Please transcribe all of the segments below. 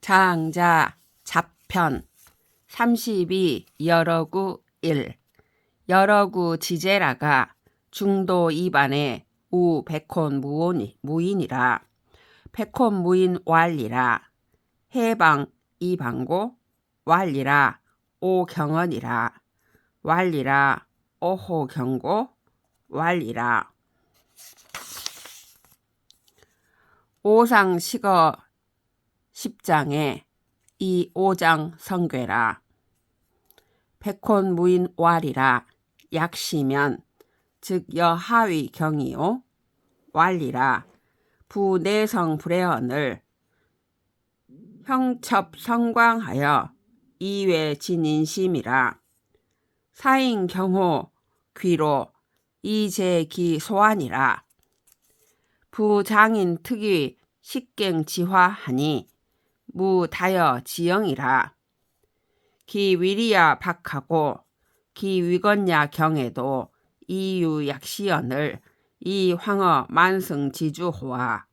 장자 잡편 32 여러구 1 여러구 지제라가 중도 이반에 우 백혼 무인이라 백혼 무인 왈리라 해방 이방고 왈리라 오경언이라 왈리라 오호경고 왈리라 오상식어 10장에 이 5장 성괴라 백혼 무인 왈이라 약시면 즉 여하위 경이요 왈리라 부내성 불회언을 형첩 성광하여 이외 진인심이라 사인 경호 귀로 이제기 소환이라 부장인 특위 식갱 지화하니 무다여 지영이라 기위리야 박하고 기위건야 경에도 이유 약시연을 이황어 만승 지주호와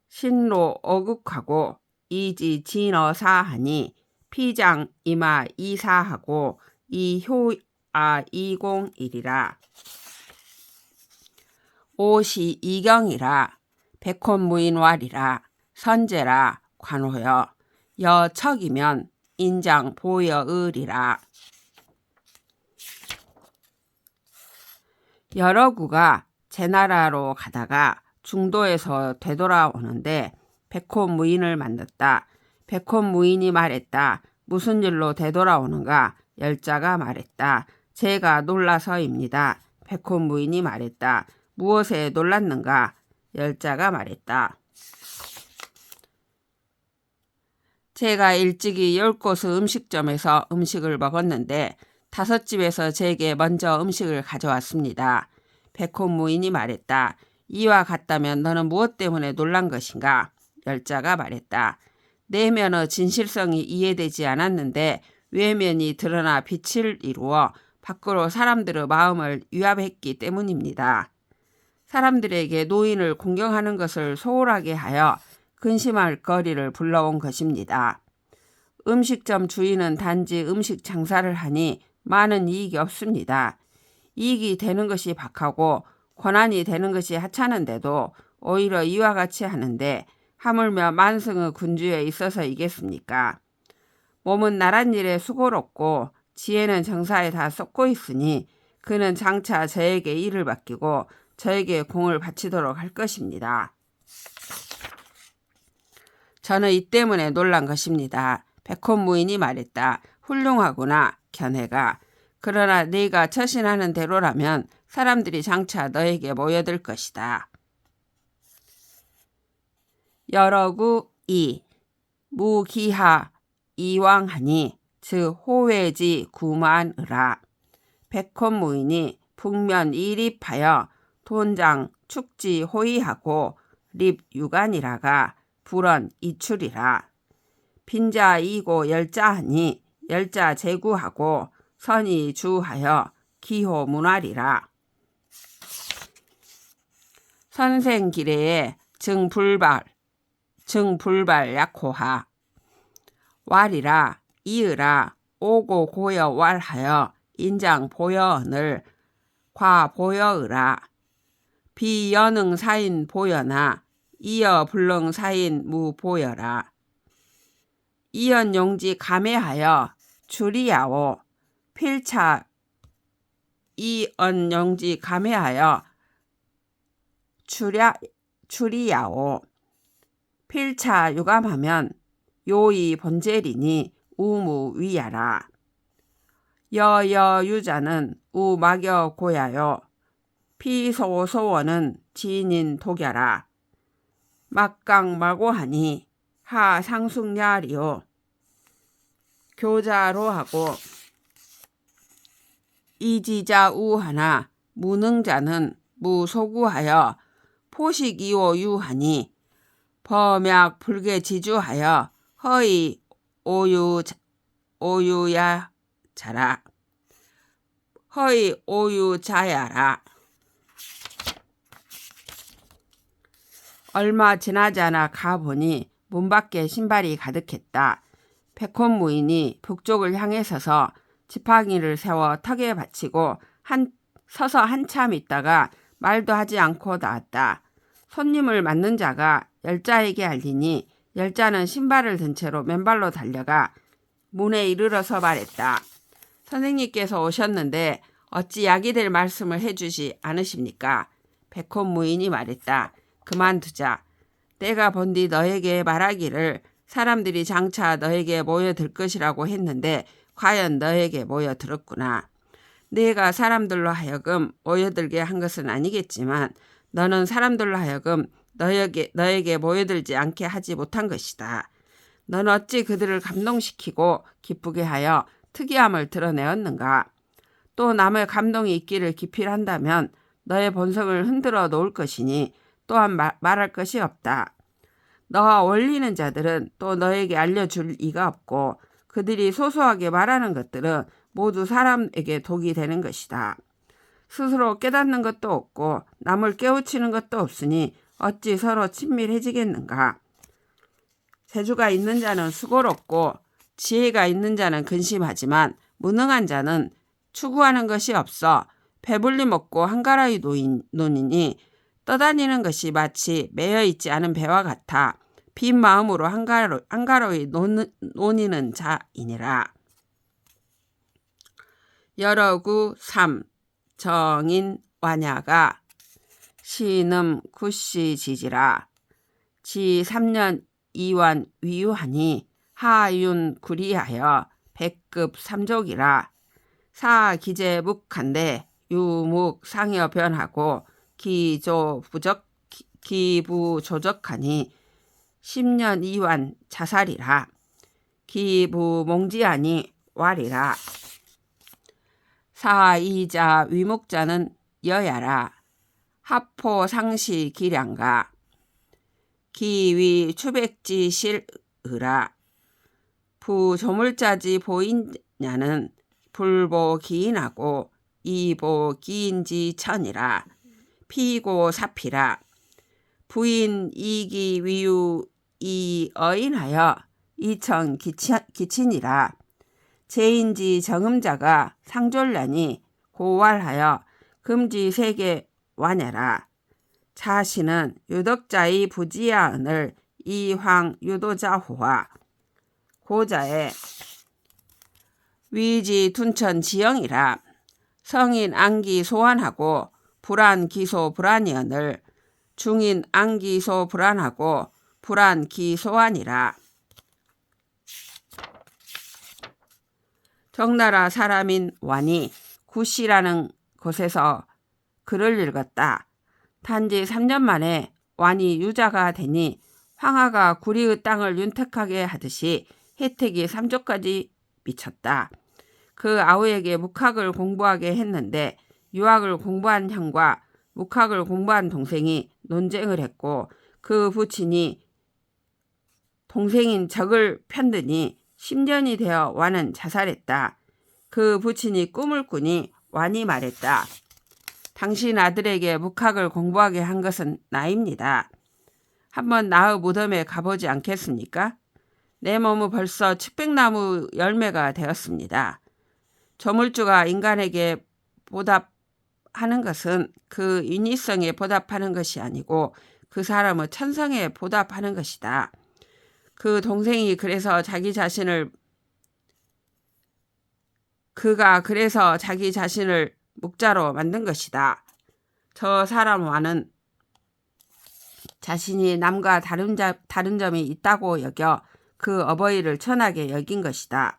신로 어국하고 이지 진어사하니 피장 이마 이사하고 이효아 이공일이라 오시 이경이라 백혼무인왈이라 선제라 관호여 여척이면 인장 보여을이라 여러구가 제나라로 가다가 중도에서 되돌아오는데 백혼무인을 만났다. 백혼무인이 말했다. 무슨 일로 되돌아오는가? 열자가 말했다. 제가 놀라서입니다. 백혼무인이 말했다. 무엇에 놀랐는가? 열자가 말했다. 제가 일찍이 10곳의 음식점에서 음식을 먹었는데 5집에서 제게 먼저 음식을 가져왔습니다. 백혼무인이 말했다. 이와 같다면 너는 무엇 때문에 놀란 것인가? 열자가 말했다. 내면의 진실성이 이해되지 않았는데 외면이 드러나 빛을 이루어 밖으로 사람들의 마음을 위압했기 때문입니다. 사람들에게 노인을 공경하는 것을 소홀하게 하여 근심할 거리를 불러온 것입니다. 음식점 주인은 단지 음식 장사를 하니 많은 이익이 없습니다. 이익이 되는 것이 박하고 권한이 되는 것이 하찮은데도 오히려 이와 같이 하는데 하물며 만성의 군주에 있어서이겠습니까? 몸은 나란 일에 수고롭고 지혜는 정사에 다 쏟고 있으니 그는 장차 저에게 일을 맡기고 저에게 공을 바치도록 할 것입니다. 저는 이 때문에 놀란 것입니다. 백혼무인이 말했다. 훌륭하구나 견해가. 그러나 네가 처신하는 대로라면 사람들이 장차 너에게 모여들 것이다. 여러구 2 무기하 이왕하니 즉 호외지 구만으라 백혼무인이 북면 이립하여 돈장 축지 호의하고 립 유간이라가 불언 이출이라 빈자 이고 열자하니 열자 제구하고 선이 주하여 기호 문활이라 선생기래에 증불발 약호하 왈이라 이으라 오고 고여 왈하여 인장 보여언을 과 보여으라 비연응 사인 보여나 이어 불능 사인 무 보여라 이연 용지 감해하여 주리야오 필차 이언 용지 감해하여 추리야오 필차 유감하면 요이 본젤이니 우무 위야라 여여유자는 우막여 고야요 피소소원은 지인 독야라 막강마고하니 하 상숙야리요 교자로 하고 이지자 우하나 무능자는 무소구하여 포식이오 유하니 범약 불개지주하여 허이 오유야 자라 허이 오유자야라 얼마 지나지 않아 가보니 문 밖에 신발이 가득했다. 백혼 무인이 북쪽을 향해 서서 지팡이를 세워 턱에 받치고 서서 한참 있다가 말도 하지 않고 나왔다. 손님을 맞는 자가 열자에게 알리니 열자는 신발을 든 채로 맨발로 달려가 문에 이르러서 말했다. 선생님께서 오셨는데 어찌 약이 될 말씀을 해주지 않으십니까? 백혼 무인이 말했다. 그만두자. 내가 본디 너에게 말하기를 사람들이 장차 너에게 모여들 것이라고 했는데 과연 너에게 모여들었구나. 내가 사람들로 하여금 모여들게 한 것은 아니겠지만 너는 사람들로 하여금 너에게 모여들지 않게 하지 못한 것이다. 넌 어찌 그들을 감동시키고 기쁘게 하여 특이함을 드러내었는가? 또 남의 감동이 있기를 기필한다면 너의 본성을 흔들어 놓을 것이니 또한 말할 것이 없다. 너와 어울리는 자들은 또 너에게 알려줄 이가 없고 그들이 소소하게 말하는 것들은 모두 사람에게 독이 되는 것이다. 스스로 깨닫는 것도 없고 남을 깨우치는 것도 없으니 어찌 서로 친밀해지겠는가. 재주가 있는 자는 수고롭고 지혜가 있는 자는 근심하지만 무능한 자는 추구하는 것이 없어 배불리 먹고 한가로이 노니니 떠다니는 것이 마치 매여있지 않은 배와 같아 빈 마음으로 한가로이 노니는 자이니라. 여러구 3. 정인 완야가 신음 구시 지지라. 지 3년 2완 위유하니 하윤 구리하여 백급 삼족이라. 사 기재 묵한데 유묵 상여 변하고 기부 조적하니 10년 2완 자살이라. 기부 몽지하니 왈이라. 사이자 위목자는 여야라. 하포 상시 기량가. 기위 추백지 실으라. 부조물자지 보인냐는 불보 기인하고 이보 기인지 천이라. 피고 사피라. 부인 이기 위유 이어인하여 이천 기친이라. 제인지 정음자가 상졸라니 고왈하여 금지 세계 완야라. 자신은 유덕자의 부지야은을 이황 유도자호와. 고자의 위지 둔천 지영이라. 성인 안기 소환하고 불안 기소 불안이언을 중인 안기소 불안하고 불안 기소환이라. 정나라 사람인 완이 구시라는 곳에서 글을 읽었다. 단지 3년 만에 완이 유자가 되니 황하가 구리의 땅을 윤택하게 하듯이 혜택이 3조까지 미쳤다. 그 아우에게 묵학을 공부하게 했는데 유학을 공부한 형과 묵학을 공부한 동생이 논쟁을 했고 그 부친이 동생인 적을 편드니 10년이 되어 완은 자살했다. 그 부친이 꿈을 꾸니 완이 말했다. 당신 아들에게 묵학을 공부하게 한 것은 나입니다. 한번 나의 무덤에 가보지 않겠습니까? 내 몸은 벌써 측백나무 열매가 되었습니다. 조물주가 인간에게 보답하는 것은 그 인위성에 보답하는 것이 아니고 그 사람의 천성에 보답하는 것이다. 그 동생이 그래서 자기 자신을 묵자로 만든 것이다. 저 사람과는 자신이 남과 다른 점이 있다고 여겨 그 어버이를 천하게 여긴 것이다.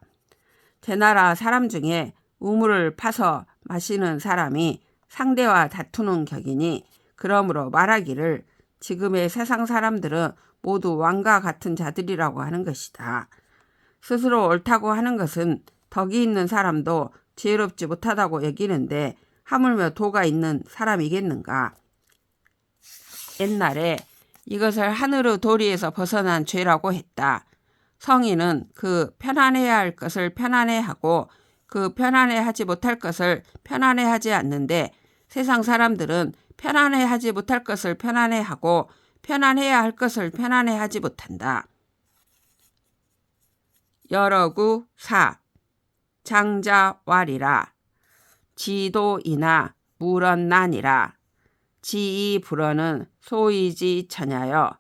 제 나라 사람 중에 우물을 파서 마시는 사람이 상대와 다투는 격이니 그러므로 말하기를 지금의 세상 사람들은 모두 왕과 같은 자들이라고 하는 것이다. 스스로 옳다고 하는 것은 덕이 있는 사람도 지혜롭지 못하다고 여기는데 하물며 도가 있는 사람이겠는가. 옛날에 이것을 하늘의 도리에서 벗어난 죄라고 했다. 성인은 그 편안해야 할 것을 편안해하고 그 편안해하지 못할 것을 편안해하지 않는데 세상 사람들은 편안해하지 못할 것을 편안해하고 편안해야 할 것을 편안해하지 못한다. 여러구 사 장자왈이라 지도이나 물언난이라 지이 불어는 소이지 처냐여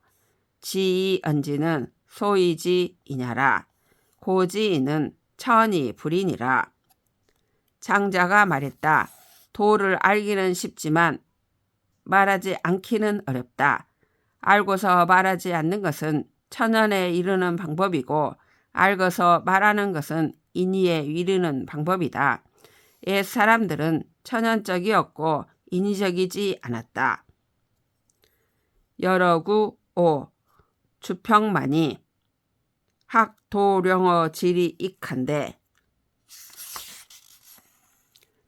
지이 언지는 소이지 이냐라 고지이는 천이 불이니라. 장자가 말했다. 도를 알기는 쉽지만 말하지 않기는 어렵다. 알고서 말하지 않는 것은 천연에 이르는 방법이고 알고서 말하는 것은 인의에 이르는 방법이다. 옛 사람들은 천연적이었고 인위적이지 않았다. 여러구 오 주평만이 학도령어 질이 익한데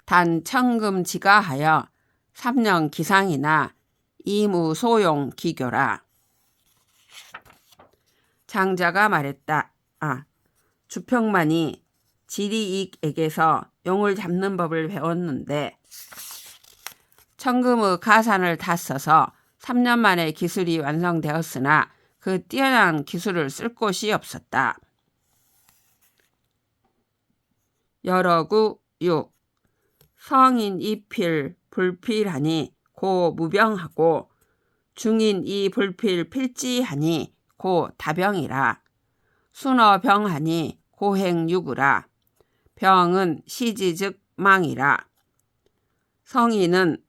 단 청금지가하여 3년 기상이나 이무소용 기교라. 장자가 말했다. 주평만이 지리익에게서 용을 잡는 법을 배웠는데 청금의 가산을 다 써서 3년 만에 기술이 완성되었으나 그 뛰어난 기술을 쓸 곳이 없었다. 여러구 6 성인 이필 불필하니 고 무병하고 중인 이 불필 필지하니 고 다병이라. 순어병하니 고행유구라. 병은 시지 즉 망이라. 성인은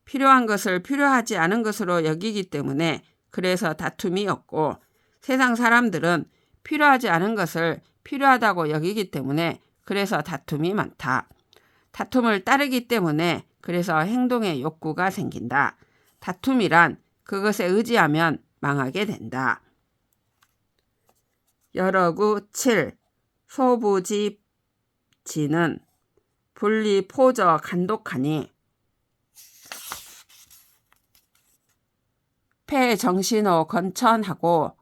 필요한 것을 필요하지 않은 것으로 여기기 때문에 그래서 다툼이 없고 세상 사람들은 필요하지 않은 것을 필요하다고 여기기 때문에 그래서 다툼이 많다. 다툼을 따르기 때문에 그래서 행동의 욕구가 생긴다. 다툼이란 그것에 의지하면 망하게 된다. 여러구 7 소부지지는 분리포저 간독하니 폐정신호 건천하고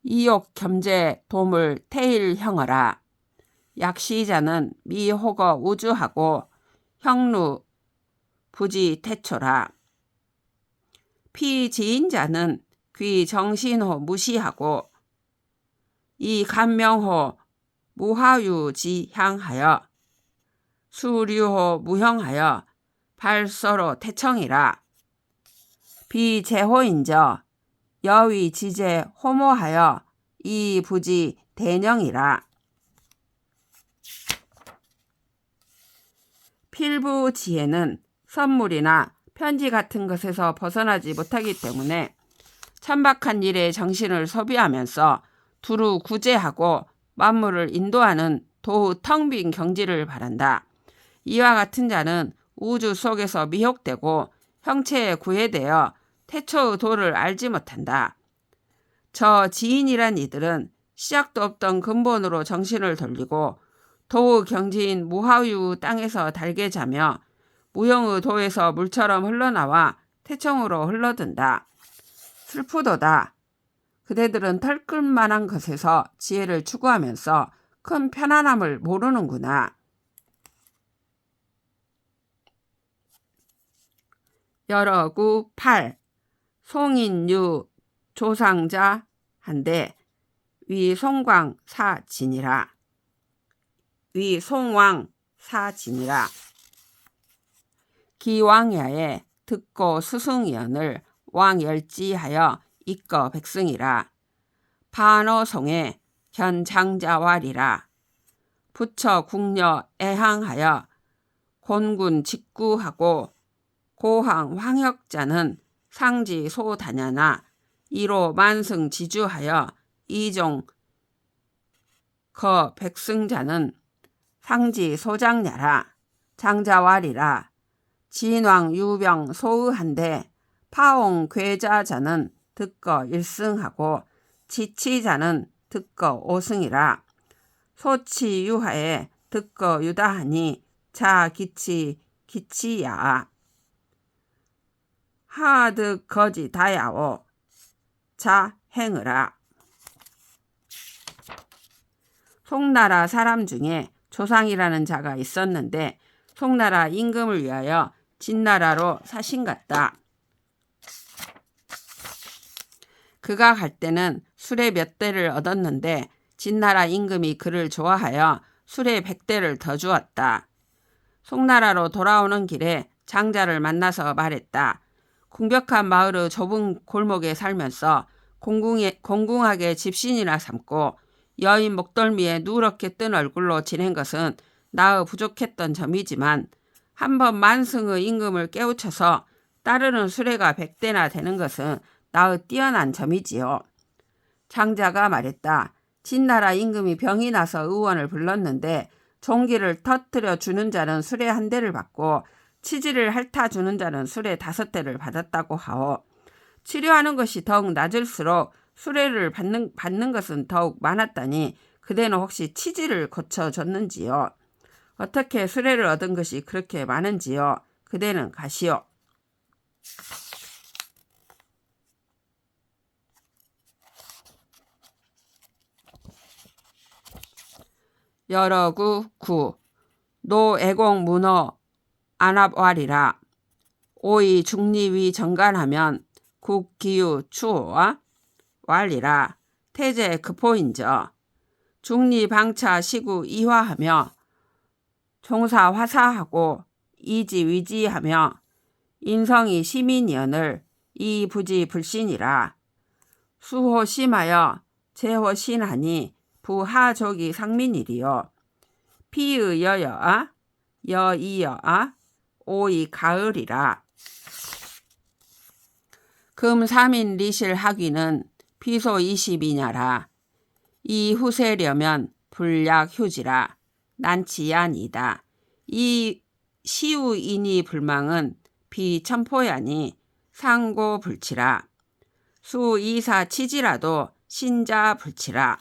이욕 겸재 도물 태일형어라. 약시자는 미호거 우주하고 형루 부지 태초라. 피지인자는 귀정신호 무시하고 이 간명호 무하유지향하여 수류호 무형하여 발서로 태청이라. 비제호인저 여위지제 호모하여 이 부지 대령이라. 필부지혜는 선물이나 편지 같은 것에서 벗어나지 못하기 때문에 천박한 일에 정신을 소비하면서 두루 구제하고 만물을 인도하는 도우 텅 빈 경지를 바란다. 이와 같은 자는 우주 속에서 미혹되고 형체에 구애되어 태초의 도를 알지 못한다. 저 지인이란 이들은 시작도 없던 근본으로 정신을 돌리고 도의 경지인 무하유 땅에서 달게 자며 무형의 도에서 물처럼 흘러나와 태청으로 흘러든다. 슬프도다. 그대들은 털끝만한 것에서 지혜를 추구하면서 큰 편안함을 모르는구나. 여러구 8 송인유 조상자 한데 위송광 사진이라. 위송왕 사진이라. 기왕야에 듣고 수승연을 왕열지하여 이꺼 백승이라. 반어송에 현장자왈이라. 부처 궁녀 애항하여 곤군 직구하고 고항 황역자는 상지 소다냐나 이로 만승 지주하여 이종 거 백승자는 상지 소장냐라. 장자왈이라. 진왕 유병 소의한데 파옹 괴자자는 듣거 일승하고 지치자는 듣거 오승이라. 소치유하에 듣거 유다하니 자기치 기치야. 하득 거지 다야오 자행으라. 송나라 사람 중에 조상이라는 자가 있었는데 송나라 임금을 위하여 진나라로 사신갔다. 그가 갈 때는 수레 몇 대를 얻었는데 진나라 임금이 그를 좋아하여 술에 100대를 더 주었다. 송나라로 돌아오는 길에 장자를 만나서 말했다. 궁벽한 마을의 좁은 골목에 살면서 공궁하게 집신이나 삼고 여인 목덜미에 누렇게 뜬 얼굴로 지낸 것은 나의 부족했던 점이지만 한번 만승의 임금을 깨우쳐서 따르는 수레가 100대나 되는 것은 나의 뛰어난 점이지요. 장자가 말했다. 진나라 임금이 병이 나서 의원을 불렀는데 종기를 터뜨려 주는 자는 수레 1대를 받고 치질을 핥아 주는 자는 수레 5대를 받았다고 하오. 치료하는 것이 더욱 낮을수록 수레를 받는 것은 더욱 많았다니 그대는 혹시 치질을 고쳐줬는지요? 어떻게 수레를 얻은 것이 그렇게 많은지요? 그대는 가시오. 여러구 9. 노애공 문어 안압왈이라. 오이 중리위 정간하면 국기유 추호와 왈이라. 태제 급호인저. 중리방차 시구 이화하며 종사 화사하고 이지위지하며 인성이 시민연을 이부지 불신이라. 수호 심하여 제호 신하니 부하족이 상민이리요. 피의 여여아 여이여아 오이 가을이라. 금 3인 리실 학위는 피소 20이냐라. 이 후세려면 불약 휴지라. 난치야니다. 이 시우인이 불망은 비천포야니 상고 불치라. 수이사 치지라도 신자 불치라.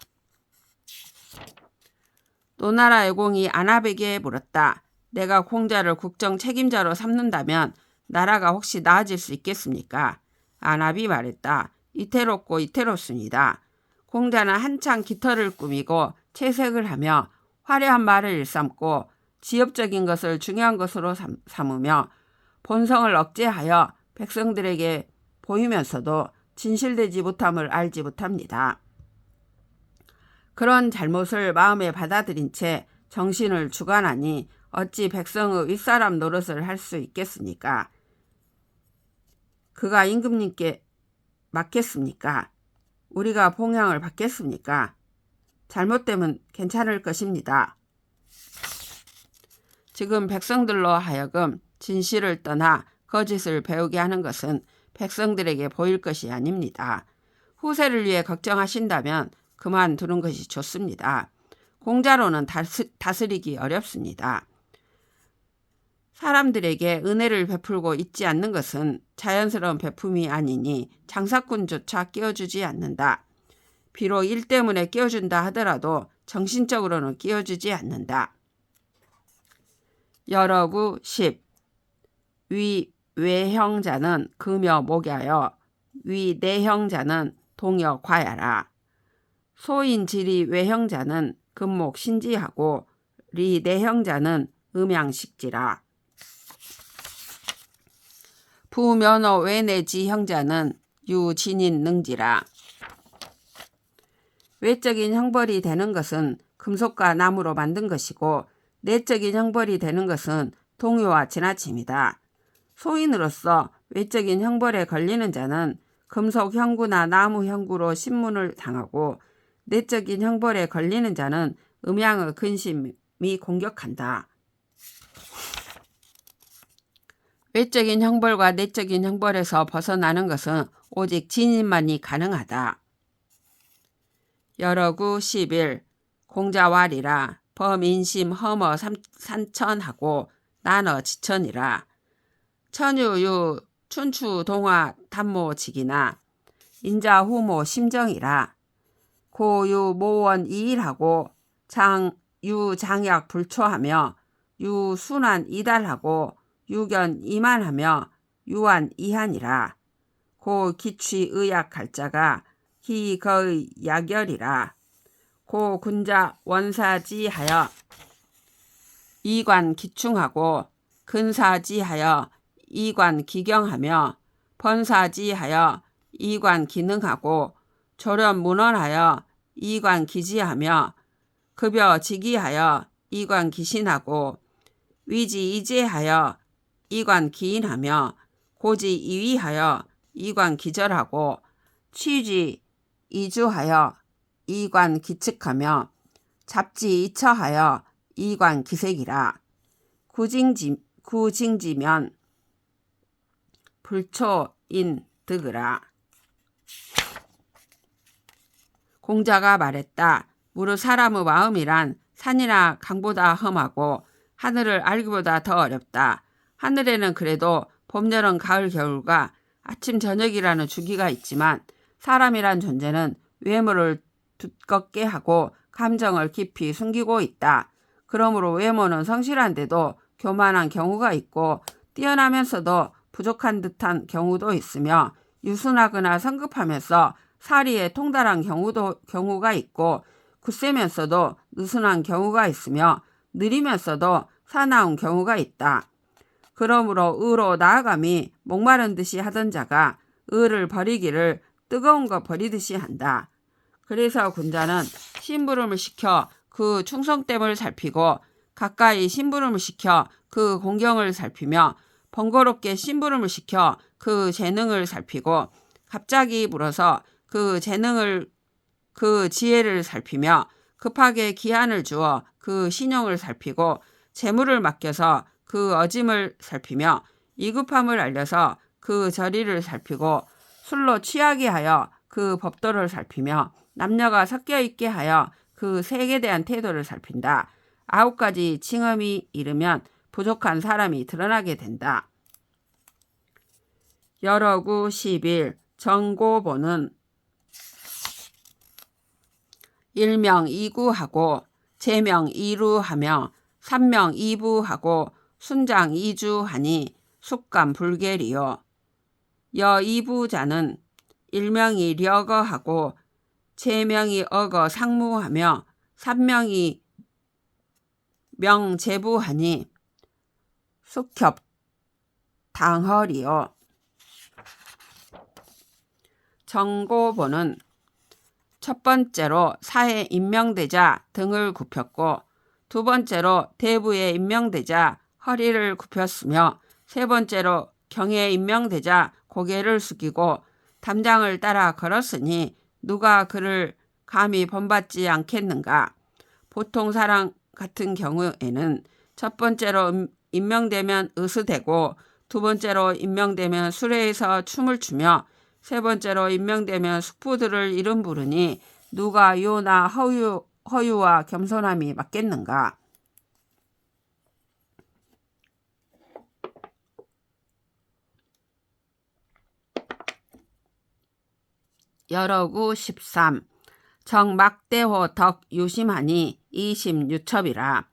노나라 애공이 안압에게 물었다. 내가 공자를 국정 책임자로 삼는다면 나라가 혹시 나아질 수 있겠습니까? 안압이 말했다. 이태롭고 이태롭습니다. 공자는 한창 깃털을 꾸미고 채색을 하며 화려한 말을 일삼고 지엽적인 것을 중요한 것으로 삼으며 본성을 억제하여 백성들에게 보이면서도 진실되지 못함을 알지 못합니다. 그런 잘못을 마음에 받아들인 채 정신을 주관하니 어찌 백성의 윗사람 노릇을 할 수 있겠습니까? 그가 임금님께 맡겠습니까? 우리가 봉양을 받겠습니까? 잘못되면 괜찮을 것입니다. 지금 백성들로 하여금 진실을 떠나 거짓을 배우게 하는 것은 백성들에게 보일 것이 아닙니다. 후세를 위해 걱정하신다면 그만두는 것이 좋습니다. 공자로는 다스리기 어렵습니다. 사람들에게 은혜를 베풀고 있지 않는 것은 자연스러운 베품이 아니니 장사꾼조차 끼워주지 않는다. 비록 일 때문에 끼워준다 하더라도 정신적으로는 끼워주지 않는다. 여러구 10. 위 외형자는 금여 목야여 위 내형자는 동여 과야라. 소인지리 외형자는 금목 신지하고 리 내형자는 음양식지라. 부면허 외내지 형자는 유진인 능지라. 외적인 형벌이 되는 것은 금속과 나무로 만든 것이고 내적인 형벌이 되는 것은 동요와 지나침이다. 소인으로서 외적인 형벌에 걸리는 자는 금속 형구나 나무 형구로 신문을 당하고 내적인 형벌에 걸리는 자는 음양의 근심이 공격한다. 외적인 형벌과 내적인 형벌에서 벗어나는 것은 오직 진인만이 가능하다. 여러구 11. 공자왈이라. 범인심 허머 산천하고 나너 지천이라. 천유유 춘추 동화 단모직이나 인자 후모 심정이라. 고유 모원 이일하고 유 장약 불초하며 유 순환 이달하고 유견 이만하며 유한 이한이라. 고 기취 의약 갈자가 히 거의 야결이라. 고 군자 원사지하여 이관 기충하고 근사지하여 이관 기경하며 번사지하여 이관 기능하고 조련 문헌하여 이관 기지하며 급여 직이하여 이관 기신하고 위지 이제하여 이관 기인하며 고지 이위하여 이관 기절하고 취지 이주하여 이관 기측하며 잡지 이처하여 이관 기색이라. 구징지면 불초인 득으라. 공자가 말했다. 무릇 사람의 마음이란 산이나 강보다 험하고 하늘을 알기보다 더 어렵다. 하늘에는 그래도 봄, 여름, 가을, 겨울과 아침, 저녁이라는 주기가 있지만 사람이란 존재는 외모를 두껍게 하고 감정을 깊이 숨기고 있다. 그러므로 외모는 성실한데도 교만한 경우가 있고 뛰어나면서도 부족한 듯한 경우도 있으며 유순하거나 성급하면서 사리에 통달한 경우가 있고 굳세면서도 느슨한 경우가 있으며 느리면서도 사나운 경우가 있다. 그러므로 의로 나아감이 목마른 듯이 하던 자가 의를 버리기를 뜨거운 거 버리듯이 한다. 그래서 군자는 심부름을 시켜 그 충성됨을 살피고 가까이 심부름을 시켜 그 공경을 살피며 번거롭게 심부름을 시켜 그 재능을 살피고 갑자기 물어서 그 지혜를 살피며 급하게 기한을 주어 그 신용을 살피고 재물을 맡겨서 그 어짐을 살피며 이급함을 알려서 그 저리를 살피고 술로 취하게 하여 그 법도를 살피며 남녀가 섞여 있게 하여 그 색에 대한 태도를 살핀다. 9가지 칭음이 이르면 부족한 사람이 드러나게 된다. 여러구 10일 정고보는 일명 이구하고 제명 이루하며 삼명 이부하고 순장 이주하니 숙감 불계리요. 여 이부자는 일명이 려거하고 제명이 어거 상무하며 삼명이 명제부하니 숙협 당허리요. 정고보는 첫 번째로 사에 임명되자 등을 굽혔고 두 번째로 대부에 임명되자 허리를 굽혔으며 세 번째로 경에 임명되자 고개를 숙이고 담장을 따라 걸었으니 누가 그를 감히 본받지 않겠는가. 보통 사람 같은 경우에는 첫 번째로 임명되면 의수되고 두 번째로 임명되면 수레에서 춤을 추며 세 번째로 임명되면 숙부들을 이름 부르니 누가 요나 허유와 겸손함이 맞겠는가. 여러구 13 정막대호 덕 유심하니 이심유첩이라.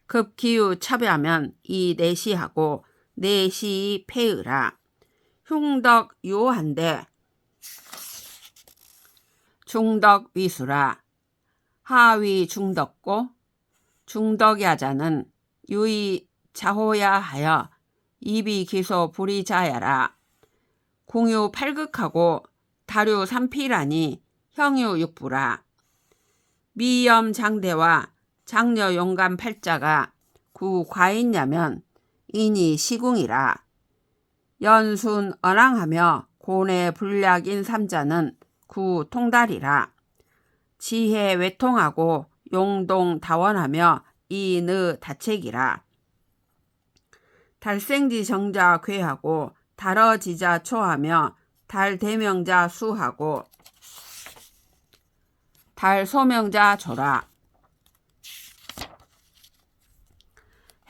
급기유 첩하면 이 내시하고 내시 폐의라. 흉덕 요한데 중덕 위수라. 하위 중덕고 중덕야자는 유의 자호야 하여 입이 기소 불이자야라. 공유 팔극하고 다류 삼피라니 형유 육부라. 미염 장대와 장녀 용감 팔자가 구 과인야면 인이 시궁이라. 연순 언항하며 고뇌 불략인 삼자는 구 통달이라. 지혜 외통하고 용동 다원하며 이느 다책이라. 달생지 정자 괴하고 달어지자 초하며 달대명자 수하고 달소명자 조라.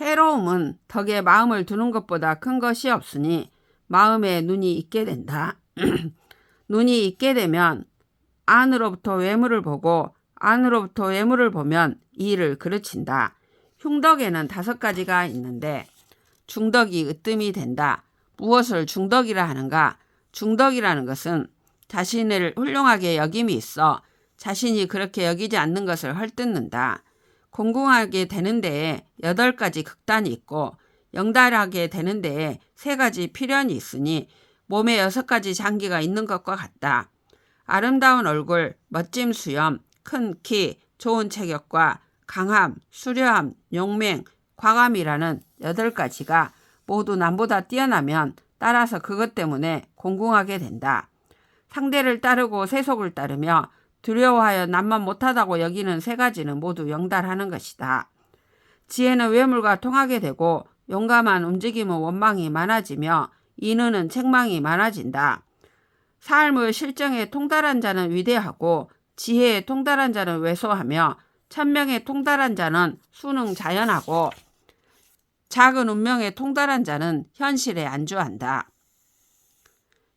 해로움은 덕에 마음을 두는 것보다 큰 것이 없으니 마음에 눈이 있게 된다. 눈이 있게 되면 안으로부터 외물을 보고 안으로부터 외물을 보면 이를 그르친다. 흉덕에는 5가지가 있는데 중덕이 으뜸이 된다. 무엇을 중덕이라 하는가? 중덕이라는 것은 자신을 훌륭하게 여김이 있어 자신이 그렇게 여기지 않는 것을 헐뜯는다. 공공하게 되는 데에 8가지 극단이 있고 영달하게 되는 데에 3가지 필연이 있으니 몸에 6가지 장기가 있는 것과 같다. 아름다운 얼굴, 멋짐 수염, 큰 키, 좋은 체격과 강함, 수려함, 용맹, 과감이라는 8가지가 모두 남보다 뛰어나면 따라서 그것 때문에 공공하게 된다. 상대를 따르고 세속을 따르며 두려워하여 남만 못하다고 여기는 3가지는 모두 영달하는 것이다. 지혜는 외물과 통하게 되고 용감한 움직임은 원망이 많아지며 인의는 책망이 많아진다. 삶의 실정에 통달한 자는 위대하고 지혜에 통달한 자는 왜소하며 천명에 통달한 자는 수능자연하고 작은 운명에 통달한 자는 현실에 안주한다.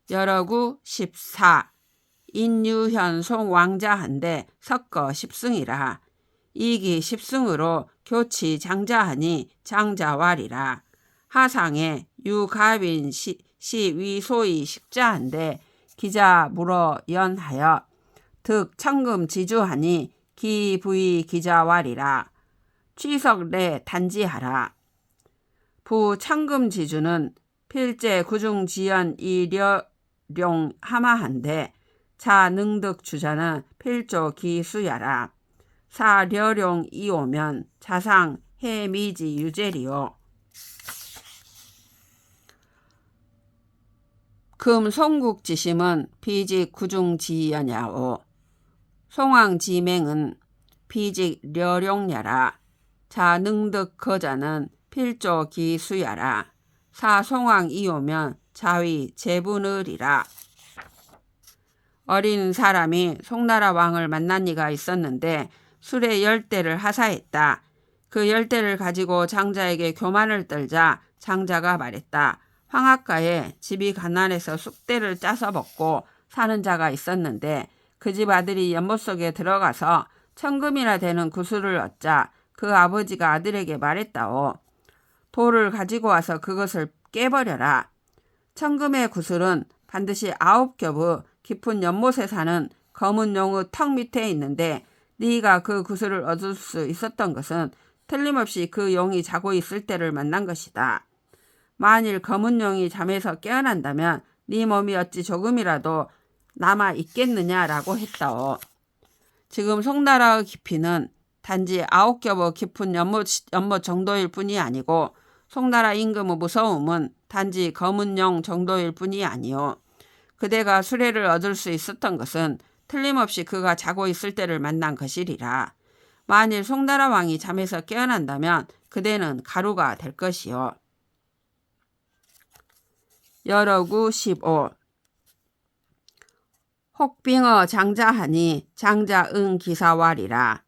여러구 14. 인유현 송왕자한데 석거 10승이라. 이기 10승으로 교치 장자하니 장자왈이라. 하상에 유가빈 시위소이 식자한데 기자 물어 연하여 득 청금 지주하니 기부이 기자왈이라. 취석래 단지하라. 부 청금 지주는 필제 구중지연 이려룡 하마한데 자 능득 주자는 필조 기수야라. 사려룡 이오면 자상 해미지 유제리요. 금 송국지심은 비직 구중지연야오. 송왕지맹은 비직 려룡야라. 자 능득 거자는 필조 기수야라. 사송왕 이오면 자위 제분을이라. 어린 사람이 송나라 왕을 만난 이가 있었는데 술에 10대를 하사했다. 그 10대를 가지고 장자에게 교만을 떨자 장자가 말했다. 황학가에 집이 가난해서 쑥대를 짜서 먹고 사는 자가 있었는데 그 집 아들이 연못 속에 들어가서 천금이나 되는 구슬을 얻자 그 아버지가 아들에게 말했다오. 돌을 가지고 와서 그것을 깨버려라. 천금의 구슬은 반드시 9겹의 깊은 연못에 사는 검은 용의 턱 밑에 있는데 네가 그 구슬을 얻을 수 있었던 것은 틀림없이 그 용이 자고 있을 때를 만난 것이다. 만일 검은 용이 잠에서 깨어난다면 네 몸이 어찌 조금이라도 남아 있겠느냐라고 했다오. 지금 송나라의 깊이는 단지 9겹의 깊은 연못 정도일 뿐이 아니고 송나라 임금의 무서움은 단지 검은 용 정도일 뿐이 아니오. 그대가 수레를 얻을 수 있었던 것은 틀림없이 그가 자고 있을 때를 만난 것이리라. 만일 송나라 왕이 잠에서 깨어난다면 그대는 가루가 될 것이요. 여러구 15. 혹빙어 장자하니 장자응 기사왈이라.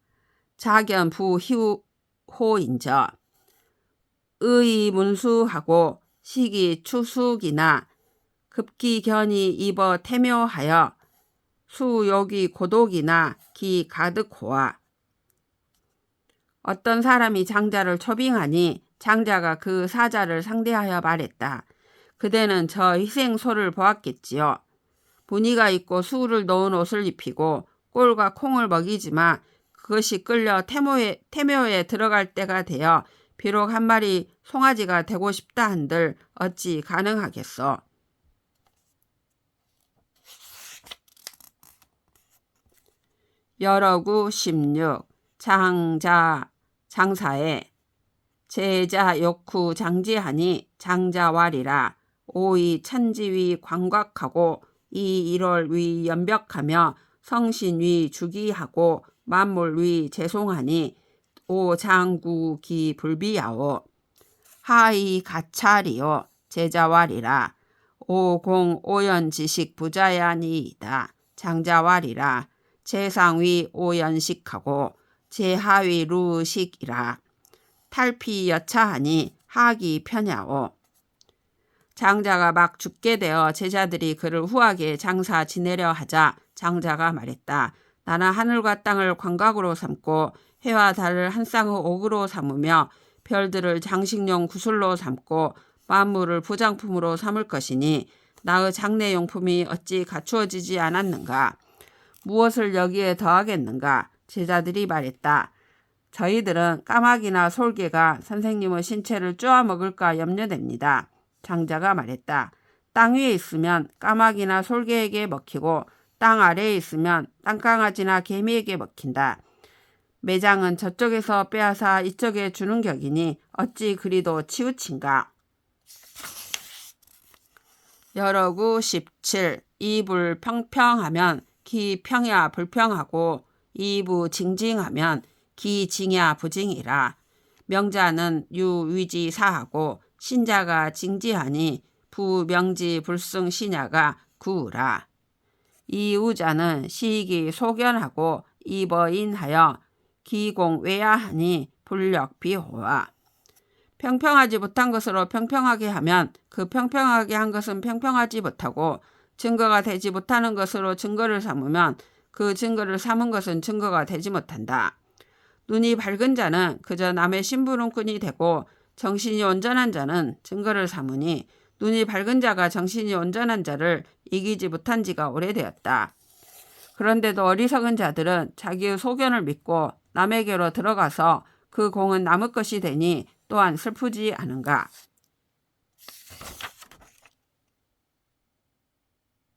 자견 부호인저. 의이 문수하고 시기 추숙이나 급기견이 입어 태묘하여 수욕이 고독이나 기 가득호와. 어떤 사람이 장자를 초빙하니 장자가 그 사자를 상대하여 말했다. 그대는 저 희생소를 보았겠지요. 무늬가 있고 수를 놓은 옷을 입히고 꼴과 콩을 먹이지만 그것이 끌려 태묘에 들어갈 때가 되어 비록 한 마리 송아지가 되고 싶다 한들 어찌 가능하겠소. 여러구 16. 장사에 제자 욕후 장지하니 장자왈이라. 오이 천지위 광곽하고 이일월 위 연벽하며 성신 위 주기하고 만물 위 재송하니 오장구기 불비야오. 하이 가찰이요 제자왈이라. 오공 오연지식 부자야니이다. 장자왈이라. 제상위 오연식하고 제하위 루식이라. 탈피 여차하니 하기 편야오. 장자가 막 죽게 되어 제자들이 그를 후하게 장사 지내려 하자 장자가 말했다. 나는 하늘과 땅을 광각으로 삼고 해와 달을 한 쌍의 옥으로 삼으며 별들을 장식용 구슬로 삼고 만물을 부장품으로 삼을 것이니 나의 장례용품이 어찌 갖추어지지 않았는가. 무엇을 여기에 더하겠는가. 제자들이 말했다. 저희들은 까마귀나 솔개가 선생님의 신체를 쪼아먹을까 염려됩니다. 장자가 말했다. 땅 위에 있으면 까마귀나 솔개에게 먹히고 땅 아래에 있으면 땅강아지나 개미에게 먹힌다. 매장은 저쪽에서 빼앗아 이쪽에 주는 격이니 어찌 그리도 치우친가. 여러구 17. 이불 평평하면 기 평야 불평하고 이부 징징하면 기 징야 부징이라. 명자는 유위지사하고 신자가 징지하니 부명지 불승 신야가 구우라. 이우자는 시기 소견하고 이버인하여 기공외야하니 불력 비호와. 평평하지 못한 것으로 평평하게 하면 그 평평하게 한 것은 평평하지 못하고 증거가 되지 못하는 것으로 증거를 삼으면 그 증거를 삼은 것은 증거가 되지 못한다. 눈이 밝은 자는 그저 남의 심부름꾼이 되고 정신이 온전한 자는 증거를 삼으니 눈이 밝은 자가 정신이 온전한 자를 이기지 못한 지가 오래되었다. 그런데도 어리석은 자들은 자기의 소견을 믿고 남에게로 들어가서 그 공은 남의 것이 되니 또한 슬프지 않은가.